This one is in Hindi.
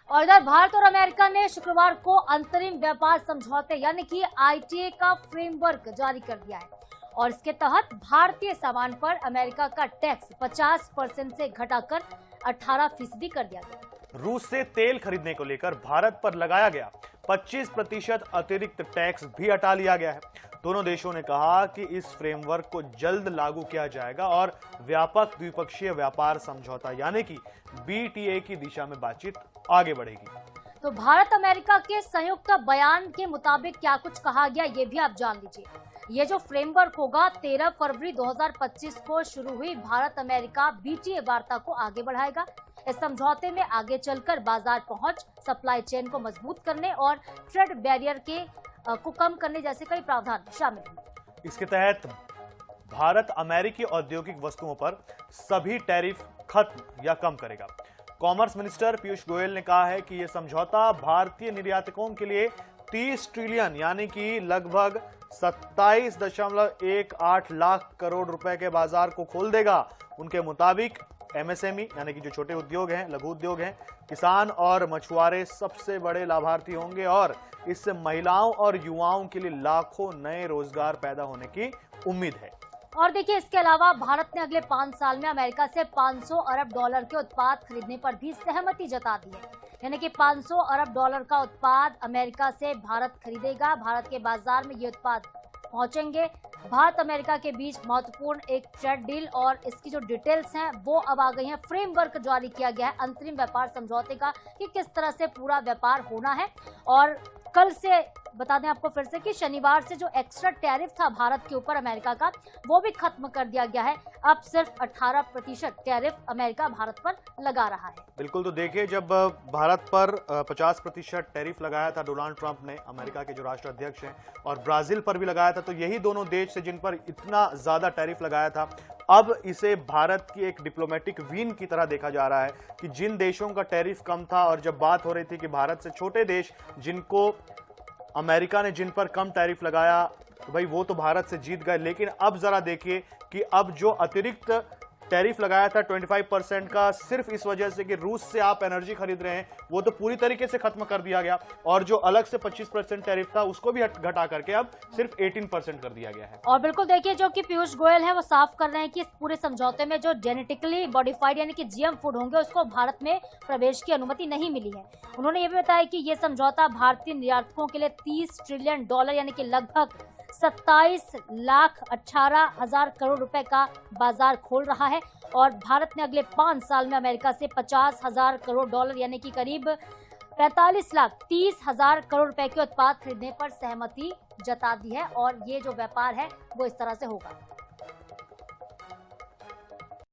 और इधर भारत और अमेरिका ने शुक्रवार को अंतरिम व्यापार समझौते यानी कि आईटीए का फ्रेमवर्क जारी कर दिया है और इसके तहत भारतीय सामान पर अमेरिका का टैक्स 50% से घटाकर 18% कर दिया गया। रूस से तेल खरीदने को लेकर भारत पर लगाया गया 25% अतिरिक्त टैक्स भी हटा लिया गया है। दोनों देशों ने कहा कि इस फ्रेमवर्क को जल्द लागू किया जाएगा और व्यापक द्विपक्षीय व्यापार समझौता यानी कि बीटीए की दिशा में बातचीत आगे बढ़ेगी। तो भारत अमेरिका के संयुक्त बयान के मुताबिक क्या कुछ कहा गया ये भी आप जान लीजिए। ये जो फ्रेमवर्क होगा 13 फरवरी 2025 को शुरू हुई भारत अमेरिका बीटीए वार्ता को आगे बढ़ाएगा। इस समझौते में आगे चलकर बाजार पहुंच, सप्लाई चेन को मजबूत करने और ट्रेड बैरियर को कम करने जैसे कई प्रावधान शामिल हैं। इसके तहत भारत अमेरिकी औद्योगिक वस्तुओं पर सभी टैरिफ खत्म या कम करेगा। कॉमर्स मिनिस्टर पीयूष गोयल ने कहा है कि यह समझौता भारतीय निर्यातकों के लिए 30 ट्रिलियन यानी कि लगभग 27.18 लाख करोड़ रुपए के बाजार को खोल देगा। उनके मुताबिक एमएसएमई यानी कि जो छोटे उद्योग हैं, लघु उद्योग हैं, किसान और मछुआरे सबसे बड़े लाभार्थी होंगे और इससे महिलाओं और युवाओं के लिए लाखों नए रोजगार पैदा होने की उम्मीद है। और देखिए, इसके अलावा भारत ने अगले 5 साल में अमेरिका से 500 अरब डॉलर के उत्पाद खरीदने पर भी सहमति जता दी है। यानी कि 500 अरब डॉलर का उत्पाद अमेरिका से भारत खरीदेगा। भारत के बाजार में ये उत्पाद पहुंचेंगे। भारत अमेरिका के बीच महत्वपूर्ण एक ट्रेड डील और इसकी जो डिटेल्स हैं वो अब आ गई हैं। फ्रेमवर्क जारी किया गया है अंतरिम व्यापार समझौते का कि किस तरह से पूरा व्यापार होना है। और कल से बता दें आपको फिर से कि शनिवार से जो एक्स्ट्रा टैरिफ था भारत के ऊपर अमेरिका का वो भी खत्म कर दिया गया है। अब सिर्फ 18% टैरिफ अमेरिका भारत पर लगा रहा है। बिल्कुल, तो देखिए, जब भारत पर 50% टैरिफ लगाया था डोनाल्ड ट्रंप ने, अमेरिका के जो राष्ट्राध्यक्ष हैं, और ब्राजील पर भी लगाया था, तो यही दोनों देश थे जिन पर इतना ज्यादा टैरिफ लगाया था। अब इसे भारत की एक डिप्लोमेटिक विन की तरह देखा जा रहा है कि जिन देशों का टैरिफ कम था और जब बात हो रही थी कि भारत से छोटे देश जिनको अमेरिका ने जिन पर कम टैरिफ लगाया, तो भाई वो तो भारत से जीत गए। लेकिन अब जरा देखिए कि अब जो अतिरिक्त टैरिफ लगाया था 25% का, सिर्फ इस वजह से कि रूस से आप एनर्जी खरीद रहे हैं, वो तो पूरी तरीके से खत्म कर दिया गया। और जो अलग से 25% टैरिफ था उसको भी घटा करके अब सिर्फ 18% कर दिया गया है। और बिल्कुल देखिए, जो कि पीयूष गोयल है वो साफ कर रहे हैं कि इस पूरे समझौते में जो जेनेटिकली मॉडिफाइड यानी कि जीएम फूड होंगे उसको भारत में प्रवेश की अनुमति नहीं मिली है। उन्होंने ये भी बताया कि ये समझौता भारतीय निर्यातकों के लिए 30 ट्रिलियन डॉलर यानी कि लगभग 27,18,000 करोड़ रुपए का बाजार खोल रहा है। और भारत ने अगले 5 साल में अमेरिका से 50,000 करोड़ डॉलर यानी कि करीब 45,30,000 करोड़ रुपए के उत्पाद खरीदने पर सहमति जता दी है। और ये जो व्यापार है वो इस तरह से होगा।